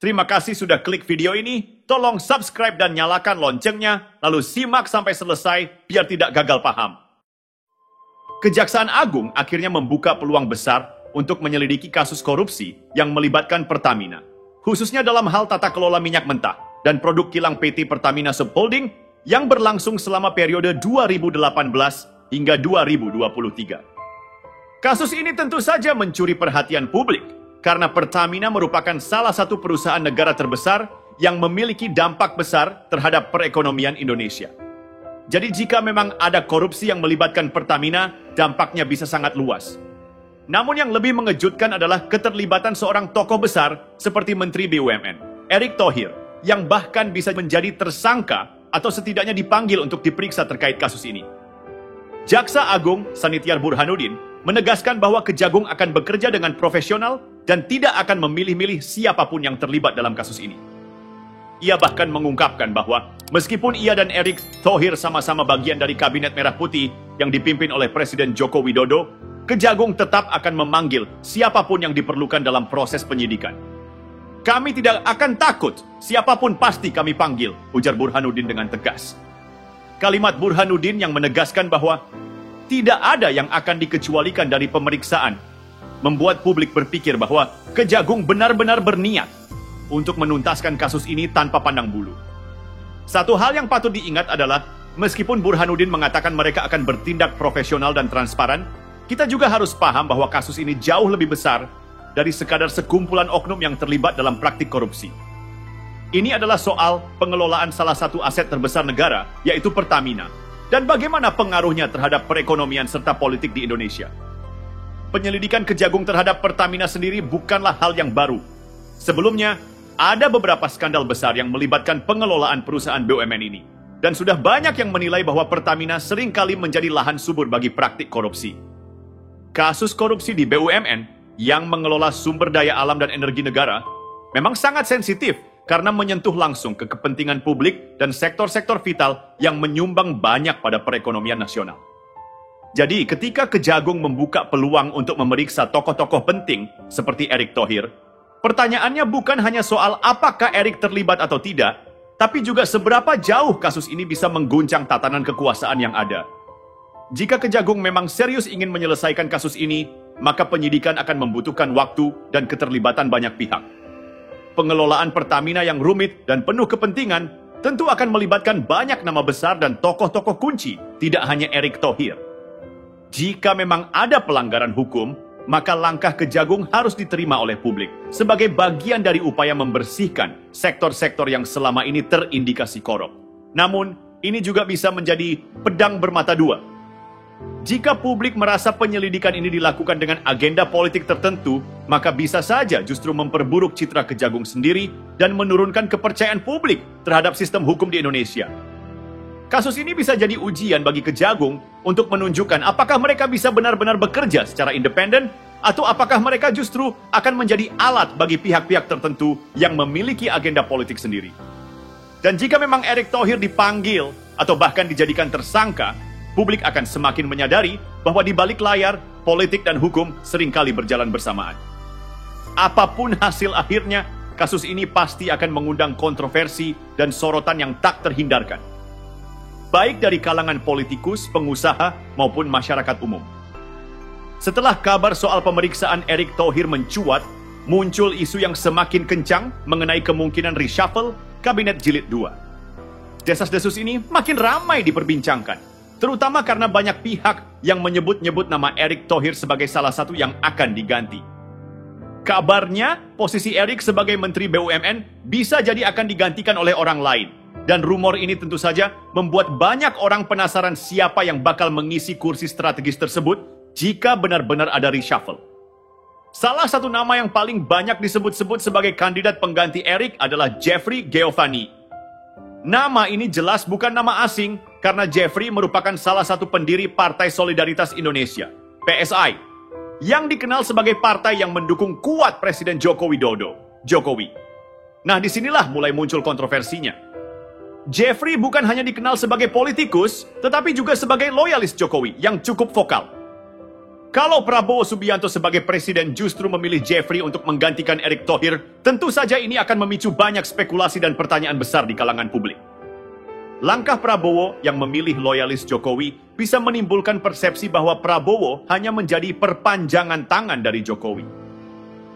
Terima kasih sudah klik video ini. Tolong subscribe dan nyalakan loncengnya, lalu simak sampai selesai biar tidak gagal paham. Kejaksaan Agung akhirnya membuka peluang besar untuk menyelidiki kasus korupsi yang melibatkan Pertamina, khususnya dalam hal tata kelola minyak mentah dan produk kilang PT Pertamina Subholding yang berlangsung selama periode 2018 hingga 2023. Kasus ini tentu saja mencuri perhatian publik, karena Pertamina merupakan salah satu perusahaan negara terbesar yang memiliki dampak besar terhadap perekonomian Indonesia. Jadi jika memang ada korupsi yang melibatkan Pertamina, dampaknya bisa sangat luas. Namun yang lebih mengejutkan adalah keterlibatan seorang tokoh besar seperti Menteri BUMN, Erick Thohir, yang bahkan bisa menjadi tersangka atau setidaknya dipanggil untuk diperiksa terkait kasus ini. Jaksa Agung Sanityar Burhanuddin menegaskan bahwa Kejagung akan bekerja dengan profesional dan tidak akan memilih-milih siapapun yang terlibat dalam kasus ini. Ia bahkan mengungkapkan bahwa meskipun ia dan Erick Thohir sama-sama bagian dari Kabinet Merah Putih yang dipimpin oleh Presiden Joko Widodo, Kejagung tetap akan memanggil siapapun yang diperlukan dalam proses penyidikan. Kami tidak akan takut, siapapun pasti kami panggil, ujar Burhanuddin dengan tegas. Kalimat Burhanuddin yang menegaskan bahwa tidak ada yang akan dikecualikan dari pemeriksaan membuat publik berpikir bahwa Kejagung benar-benar berniat untuk menuntaskan kasus ini tanpa pandang bulu. Satu hal yang patut diingat adalah, meskipun Burhanuddin mengatakan mereka akan bertindak profesional dan transparan, kita juga harus paham bahwa kasus ini jauh lebih besar dari sekadar sekumpulan oknum yang terlibat dalam praktik korupsi. Ini adalah soal pengelolaan salah satu aset terbesar negara, yaitu Pertamina, dan bagaimana pengaruhnya terhadap perekonomian serta politik di Indonesia. Penyelidikan Kejagung terhadap Pertamina sendiri bukanlah hal yang baru. Sebelumnya, ada beberapa skandal besar yang melibatkan pengelolaan perusahaan BUMN ini. Dan sudah banyak yang menilai bahwa Pertamina seringkali menjadi lahan subur bagi praktik korupsi. Kasus korupsi di BUMN yang mengelola sumber daya alam dan energi negara memang sangat sensitif karena menyentuh langsung ke kepentingan publik dan sektor-sektor vital yang menyumbang banyak pada perekonomian nasional. Jadi, ketika Kejagung membuka peluang untuk memeriksa tokoh-tokoh penting seperti Erick Thohir, pertanyaannya bukan hanya soal apakah Erick terlibat atau tidak, tapi juga seberapa jauh kasus ini bisa mengguncang tatanan kekuasaan yang ada. Jika Kejagung memang serius ingin menyelesaikan kasus ini, maka penyidikan akan membutuhkan waktu dan keterlibatan banyak pihak. Pengelolaan Pertamina yang rumit dan penuh kepentingan tentu akan melibatkan banyak nama besar dan tokoh-tokoh kunci, tidak hanya Erick Thohir. Jika memang ada pelanggaran hukum, maka langkah Kejagung harus diterima oleh publik sebagai bagian dari upaya membersihkan sektor-sektor yang selama ini terindikasi korup. Namun, ini juga bisa menjadi pedang bermata dua. Jika publik merasa penyelidikan ini dilakukan dengan agenda politik tertentu, maka bisa saja justru memperburuk citra Kejagung sendiri dan menurunkan kepercayaan publik terhadap sistem hukum di Indonesia. Kasus ini bisa jadi ujian bagi Kejagung untuk menunjukkan apakah mereka bisa benar-benar bekerja secara independen atau apakah mereka justru akan menjadi alat bagi pihak-pihak tertentu yang memiliki agenda politik sendiri. Dan jika memang Erick Thohir dipanggil atau bahkan dijadikan tersangka, publik akan semakin menyadari bahwa di balik layar, politik dan hukum seringkali berjalan bersamaan. Apapun hasil akhirnya, kasus ini pasti akan mengundang kontroversi dan sorotan yang tak terhindarkan, baik dari kalangan politikus, pengusaha, maupun masyarakat umum. Setelah kabar soal pemeriksaan Erick Thohir mencuat, muncul isu yang semakin kencang mengenai kemungkinan reshuffle Kabinet Jilid 2. Desas-desus ini makin ramai diperbincangkan, terutama karena banyak pihak yang menyebut-nyebut nama Erick Thohir sebagai salah satu yang akan diganti. Kabarnya, posisi Erick sebagai Menteri BUMN bisa jadi akan digantikan oleh orang lain. Dan rumor ini tentu saja membuat banyak orang penasaran siapa yang bakal mengisi kursi strategis tersebut jika benar-benar ada reshuffle. Salah satu nama yang paling banyak disebut-sebut sebagai kandidat pengganti Erick adalah Jeffrey Geovani. Nama ini jelas bukan nama asing karena Jeffrey merupakan salah satu pendiri Partai Solidaritas Indonesia, PSI, yang dikenal sebagai partai yang mendukung kuat Presiden Joko Widodo, Jokowi. Nah, disinilah mulai muncul kontroversinya. Jeffrey bukan hanya dikenal sebagai politikus, tetapi juga sebagai loyalis Jokowi yang cukup vokal. Kalau Prabowo Subianto sebagai presiden justru memilih Jeffrey untuk menggantikan Erick Thohir, tentu saja ini akan memicu banyak spekulasi dan pertanyaan besar di kalangan publik. Langkah Prabowo yang memilih loyalis Jokowi bisa menimbulkan persepsi bahwa Prabowo hanya menjadi perpanjangan tangan dari Jokowi.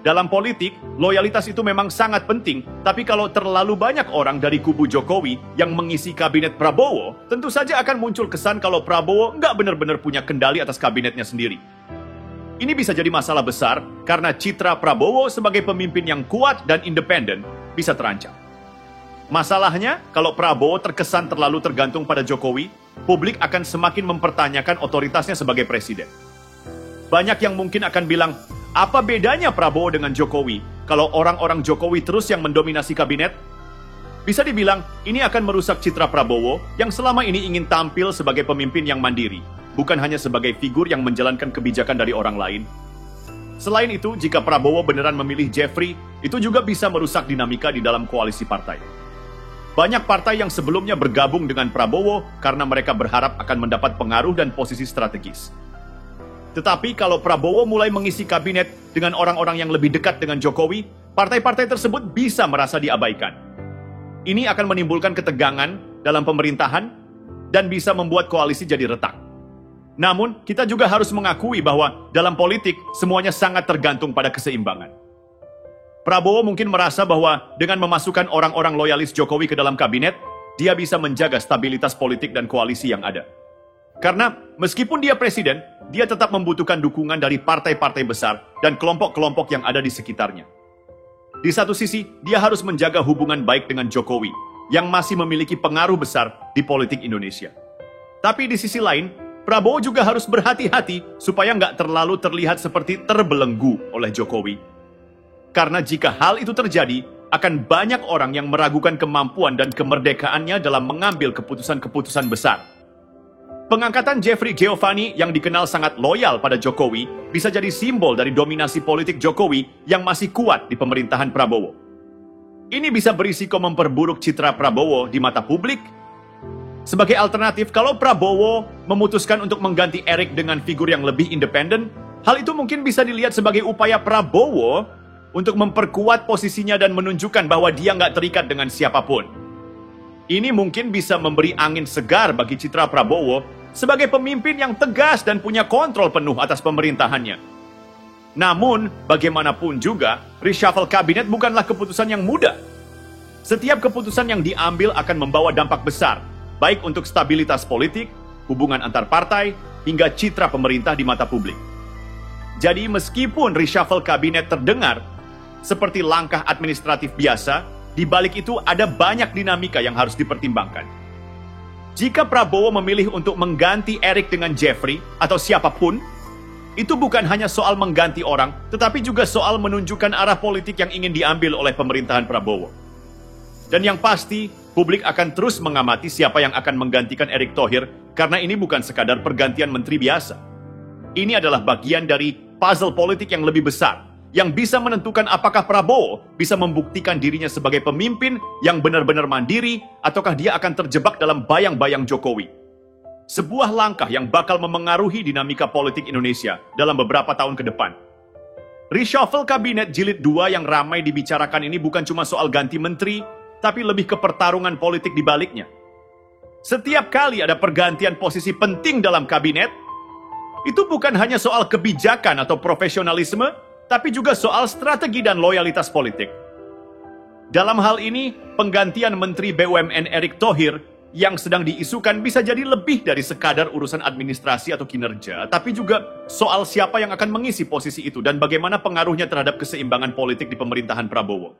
Dalam politik, loyalitas itu memang sangat penting, tapi kalau terlalu banyak orang dari kubu Jokowi yang mengisi kabinet Prabowo, tentu saja akan muncul kesan kalau Prabowo nggak benar-benar punya kendali atas kabinetnya sendiri. Ini bisa jadi masalah besar karena citra Prabowo sebagai pemimpin yang kuat dan independen bisa terancam. Masalahnya, kalau Prabowo terkesan terlalu tergantung pada Jokowi, publik akan semakin mempertanyakan otoritasnya sebagai presiden. Banyak yang mungkin akan bilang, apa bedanya Prabowo dengan Jokowi kalau orang-orang Jokowi terus yang mendominasi kabinet? Bisa dibilang, ini akan merusak citra Prabowo yang selama ini ingin tampil sebagai pemimpin yang mandiri, bukan hanya sebagai figur yang menjalankan kebijakan dari orang lain. Selain itu, jika Prabowo beneran memilih Jeffrey, itu juga bisa merusak dinamika di dalam koalisi partai. Banyak partai yang sebelumnya bergabung dengan Prabowo karena mereka berharap akan mendapat pengaruh dan posisi strategis. Tetapi kalau Prabowo mulai mengisi kabinet dengan orang-orang yang lebih dekat dengan Jokowi, partai-partai tersebut bisa merasa diabaikan. Ini akan menimbulkan ketegangan dalam pemerintahan dan bisa membuat koalisi jadi retak. Namun, kita juga harus mengakui bahwa dalam politik semuanya sangat tergantung pada keseimbangan. Prabowo mungkin merasa bahwa dengan memasukkan orang-orang loyalis Jokowi ke dalam kabinet, dia bisa menjaga stabilitas politik dan koalisi yang ada. Karena meskipun dia presiden, dia tetap membutuhkan dukungan dari partai-partai besar dan kelompok-kelompok yang ada di sekitarnya. Di satu sisi, dia harus menjaga hubungan baik dengan Jokowi, yang masih memiliki pengaruh besar di politik Indonesia. Tapi di sisi lain, Prabowo juga harus berhati-hati supaya nggak terlalu terlihat seperti terbelenggu oleh Jokowi. Karena jika hal itu terjadi, akan banyak orang yang meragukan kemampuan dan kemerdekaannya dalam mengambil keputusan-keputusan besar. Pengangkatan Jeffrey Giovanni yang dikenal sangat loyal pada Jokowi bisa jadi simbol dari dominasi politik Jokowi yang masih kuat di pemerintahan Prabowo. Ini bisa berisiko memperburuk citra Prabowo di mata publik. Sebagai alternatif, kalau Prabowo memutuskan untuk mengganti Erick dengan figur yang lebih independen, hal itu mungkin bisa dilihat sebagai upaya Prabowo untuk memperkuat posisinya dan menunjukkan bahwa dia nggak terikat dengan siapapun. Ini mungkin bisa memberi angin segar bagi citra Prabowo sebagai pemimpin yang tegas dan punya kontrol penuh atas pemerintahannya. Namun, bagaimanapun juga, reshuffle kabinet bukanlah keputusan yang mudah. Setiap keputusan yang diambil akan membawa dampak besar, baik untuk stabilitas politik, hubungan antar partai, hingga citra pemerintah di mata publik. Jadi, meskipun reshuffle kabinet terdengar seperti langkah administratif biasa, di balik itu ada banyak dinamika yang harus dipertimbangkan. Jika Prabowo memilih untuk mengganti Erick dengan Jeffrey atau siapapun, itu bukan hanya soal mengganti orang, tetapi juga soal menunjukkan arah politik yang ingin diambil oleh pemerintahan Prabowo. Dan yang pasti, publik akan terus mengamati siapa yang akan menggantikan Erick Thohir, karena ini bukan sekadar pergantian menteri biasa. Ini adalah bagian dari puzzle politik yang lebih besar, yang bisa menentukan apakah Prabowo bisa membuktikan dirinya sebagai pemimpin yang benar-benar mandiri, ataukah dia akan terjebak dalam bayang-bayang Jokowi. Sebuah langkah yang bakal memengaruhi dinamika politik Indonesia dalam beberapa tahun ke depan. Reshuffle Kabinet Jilid 2 yang ramai dibicarakan ini bukan cuma soal ganti menteri, tapi lebih ke pertarungan politik di baliknya. Setiap kali ada pergantian posisi penting dalam kabinet, itu bukan hanya soal kebijakan atau profesionalisme, tapi juga soal strategi dan loyalitas politik. Dalam hal ini, penggantian Menteri BUMN Erick Thohir yang sedang diisukan bisa jadi lebih dari sekadar urusan administrasi atau kinerja, tapi juga soal siapa yang akan mengisi posisi itu dan bagaimana pengaruhnya terhadap keseimbangan politik di pemerintahan Prabowo.